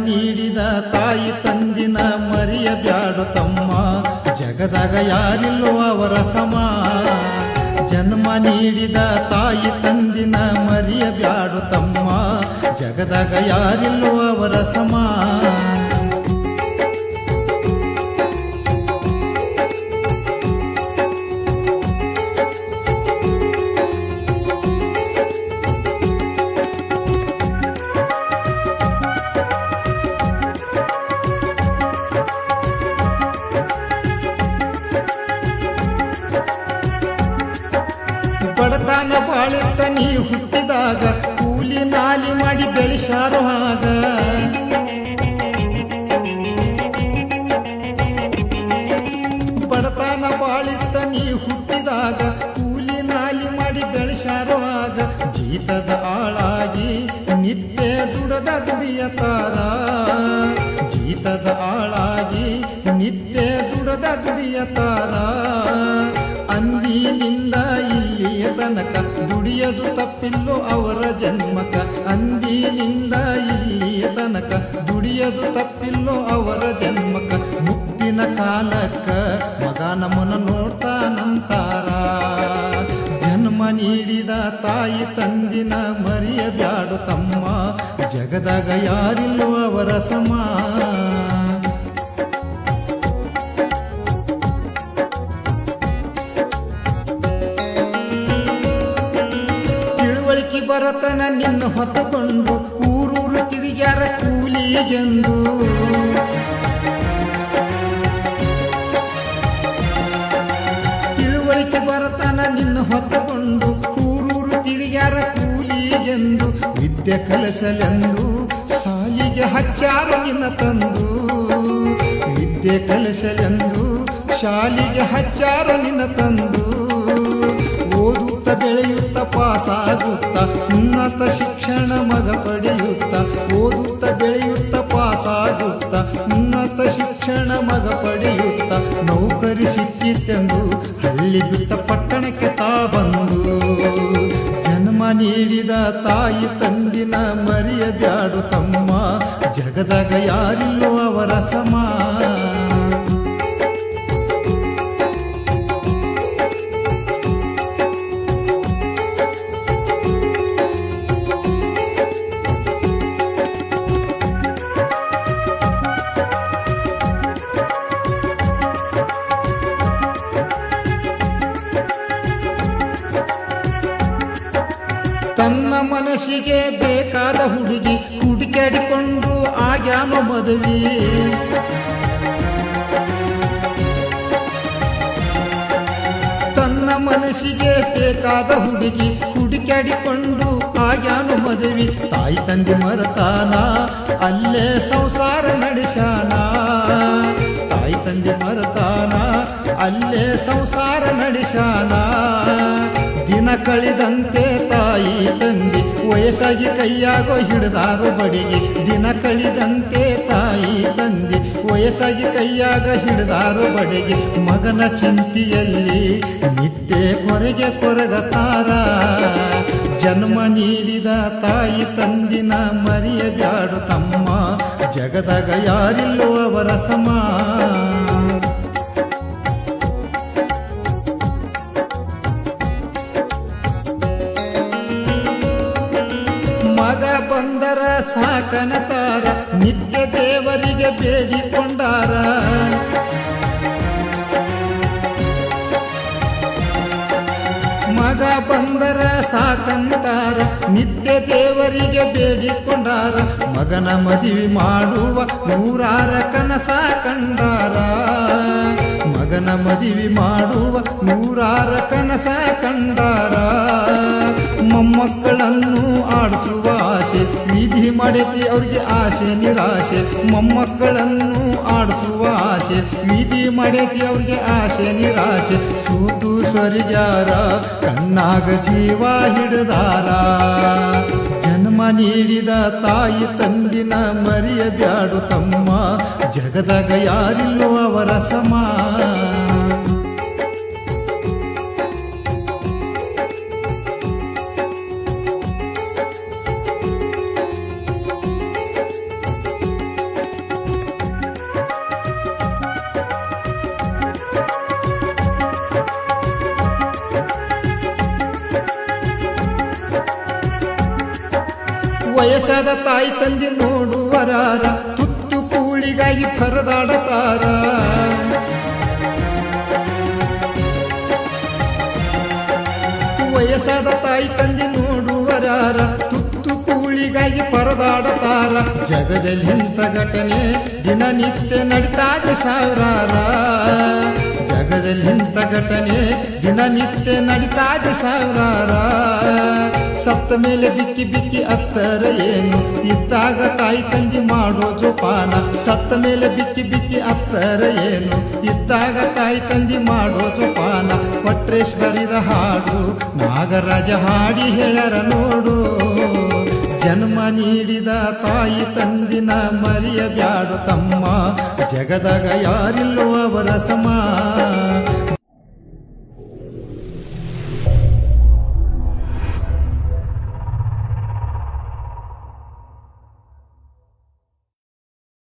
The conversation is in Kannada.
ನೀಡಿದ ತಾಯಿ ತಂದಿನ ಮರೆಯಬ್ಯಾಡು ತಮ್ಮ, ಜಗದಾಗ ಯಾರಿಲ್ಲೋ ಅವರ ಸಮ. ಜನ್ಮ ನೀಡಿದ ತಾಯಿ ತಂದಿನ ಮರೆಯಬ್ಯಾಡು ತಮ್ಮ, ಜಗದಾಗ ಯಾರಿಲ್ಲೋ ಅವರ ಸಮ. ಬಡತನ ಬಾಳಿತ್ತ ನೀ ಹುಟ್ಟಿದಾಗ ಕೂಲಿ ನಾಲಿ ಮಾಡಿ ಬೆಳೆಸಾರು ಆಗ. ಬಡತನ ಬಾಳಿತ್ತ ನೀ ಹುಟ್ಟಿದಾಗ ಕೂಲಿ ನಾಲಿ ಮಾಡಿ ಬೆಳೆಸಾರು ಆಗ. ಜೀತದ ಆಳಾಗಿ ನಿತ್ಯ ದುಡದ ದುಡಿಯತಾರ, ಜೀತದ ಆಳಾಗಿ ನಿತ್ಯ ದುಡದ ದುಡಿಯತಾರ. ಅಂದಿನಿಂದ ಇಲ್ಲಿಯ ತನಕ ದುಡಿಯದು ತಪ್ಪಿಲ್ಲೋ ಅವರ ಜನ್ಮಕ, ಅಂದಿನಿಂದ ಇಲ್ಲಿಯ ತನಕ ದುಡಿಯದು ತಪ್ಪಿಲ್ಲೋ ಅವರ ಜನ್ಮಕ. ಮುಪ್ಪಿನ ಕಾಲಕ್ಕ ಮಗ ನಮ್ಮನ ನೋಡ್ತಾನಂತಾರ. ಜನ್ಮ ನೀಡಿದ ತಾಯಿ ತಂದಿನ ಮರೆಯಬ್ಯಾಡು ತಮ್ಮ, ಜಗದಾಗ ಯಾರಿಲ್ಲೋ ಅವರ ಸಮ. ಬರತನ ನಿನ್ನ ಹೊತ್ತುಕೊಂಡು ಊರೂರು ತಿರುಗ್ಯಾರ ಕೂಲಿಗೆಂದು. ತಿಳುವಳಿಕೆ ಬರತನ ನಿನ್ನ ಹೊತ್ತುಕೊಂಡು ಊರೂರು ತಿರುಗ್ಯಾರ ಕೂಲಿಗೆಂದು. ವಿದ್ಯೆ ಕಲಿಸಲೆಂದು ಸಾಲಿಗೆ ಹಚ್ಚಾರು ನಿನ್ನ ತಂದು, ವಿದ್ಯೆ ಕಲಿಸಲೆಂದು ಶಾಲಿಗೆ ಹಚ್ಚಾರು ನಿನ್ನ ತಂದು. ಓದುತ್ತ ಬೆಳೆಯುತ್ತ ಪಾಸಾಗುತ್ತ ಉನ್ನತ ಶಿಕ್ಷಣ ಮಗ ಪಡೆಯುತ್ತ, ಓದುತ್ತ ಬೆಳೆಯುತ್ತ ಪಾಸಾಗುತ್ತ ಉನ್ನತ ಶಿಕ್ಷಣ ಮಗ ಪಡೆಯುತ್ತ. ನೌಕರಿ ಸಿಕ್ಕಿತೆಂದು ಹಳ್ಳಿ ಬಿಟ್ಟ ಪಟ್ಟಣಕ್ಕೆ ತಾ ಬಂದು. ಜನ್ಮ ನೀಡಿದ ತಾಯಿ ತಂದಿನ ಮರೆಯಬ್ಯಾಡು ತಮ್ಮ, ಜಗದಾಗ ಯಾರಿಲ್ಲೋ ಅವರ ಸಮ. ತನ್ನ ಮನಸ್ಸಿಗೆ ಬೇಕಾದ ಹುಡುಗಿ ಹುಡುಕಾಡಿಕೊಂಡು ಆಗ್ಯಾನ ಮದುವೆ. ತನ್ನ ಮನಸ್ಸಿಗೆ ಬೇಕಾದ ಹುಡುಗಿ ಹುಡುಕಾಡಿಕೊಂಡು ಆಗ್ಯಾನ ಮದುವೆ. ತಾಯಿ ತಂದೆ ಮರತಾನ ಅಲ್ಲೇ ಸಂಸಾರ ನಡೆಸಾನ, ತಾಯಿ ತಂದೆ ಮರತಾನ ಅಲ್ಲೇ ಸಂಸಾರ ನಡೆಸಾನ. ದಿನ ಕಳಿದಂತೆ ತಾಯಿ ತಂದೆ ವಯಸ್ಸಾಗಿ ಕೈಯಾಗೋ ಹಿಡಿದಾರೋ ಬಡಿಗೆ. ದಿನ ಕಳಿದಂತೆ ತಾಯಿ ತಂದೆ ವಯಸ್ಸಾಗಿ ಕೈಯಾಗ ಹಿಡಿದಾರೋ ಬಡಿಗೆ. ಮಗನ ಚಿಂತೆಯಲ್ಲಿ ನಿತ್ಯ ಕೊರಗೆ ಕೊರಗತಾರ. ಜನ್ಮ ನೀಡಿದ ತಾಯಿ ತಂದಿನ ಮರೆಯಬ್ಯಾಡು ತಮ್ಮ, ಜಗದಾಗ ಯಾರಿಲ್ಲೋ ಅವರ ಸಮ. ಮಗ ಬಂದರ ಸಾಕನತಾರ ನಿತ್ಯ ದೇವರಿಗೆ ಬೇಡಿಕೊಂಡಾರ. ಮಗ ಬಂದರ ಸಾಕಂತಾರ ನಿತ್ಯ ದೇವರಿಗೆ ಬೇಡಿಕೊಂಡಾರ. ಮಗನ ಮದುವೆ ಮಾಡುವ ನೂರಾರ ಕನಸ ಕಂಡಾರ, ಮಗನ ಮದುವೆ ಮಾಡುವ ನೂರಾರ ಕನಸ ಕಂಡಾರ. ಮೊಮ್ಮಕ್ಕಳನ್ನು ಆಡಿಸುವ ಆಸೆ ವಿಧಿ ಮಾಡೈತಿ ಅವ್ರಿಗೆ ಆಸೆ ನಿರಾಸೆ. ಮೊಮ್ಮಕ್ಕಳನ್ನು ಆಡಿಸುವ ಆಸೆ ವಿಧಿ ಮಾಡೈತಿ ಅವ್ರಿಗೆ ಆಸೆ ನಿರಾಸೆ. ಸೂತು ಸ್ವರ್ಗ್ಯಾರ ಕಣ್ಣಾಗ ಜೀವ ಹಿಡಿದಾರ. ಜನ್ಮ ನೀಡಿದ ತಾಯಿ ತಂದಿನ ಮರೆಯಬ್ಯಾಡು ತಮ್ಮ, ಜಗದಾಗ ಯಾರಿಲ್ಲೋ ಅವರ ಸಮ. ವಯಸ್ಸಾದ ತಾಯಿ ತಂದೆ ನೋಡುವರಾರ ತುತ್ತು ಕೂಳಿಗಾಗಿ ಪರದಾಡತಾರ ವಯಸ್ಸಾದ ತಾಯಿ ತಂದೆ ನೋಡುವರಾರ ತುತ್ತು ಕೂಳಿಗಾಗಿ ಪರದಾಡತಾರ ಜಗದಲ್ಲಿ ಇಂಥ ಘಟನೆ ದಿನನಿತ್ಯ ನಡೀತಾದೆ ಸಾವಿರಾರ ಜಗದಲ್ಲಿ ಇಂಥ ಘಟನೆ ದಿನನಿತ್ಯ ನಡೀತಾದೆ ಸಾವಿರಾರ ಸತ್ತ ಮೇಲೆ ಬಿಕ್ಕಿ ಬಿಕ್ಕಿ ಅತ್ತರ ಏನು ಇದ್ದಾಗ ತಾಯಿ ತಂದೆ ಮಾಡೋ ಜೋಪಾನ ಸತ್ತ ಮೇಲೆ ಬಿಕ್ಕಿ ಬಿಕ್ಕಿ ಅತ್ತರ ಏನು ಇದ್ದಾಗ ತಾಯಿ ತಂದೆ ಮಾಡೋ ಜೋಪಾನ ಕೊಟ್ರೇಶ್ ಬರಿದ ಹಾಡು ನಾಗರಾಜ ಹಾಡಿ ಹೇಳರ ನೋಡು ಜನ್ಮ ನೀಡಿದ ತಾಯಿ ತಂದಿನ ಮರೆಯಬ್ಯಾಡು ತಮ್ಮ ಜಗದಾಗ ಯಾರಿಲ್ಲೋ ಅವರ ಸಮ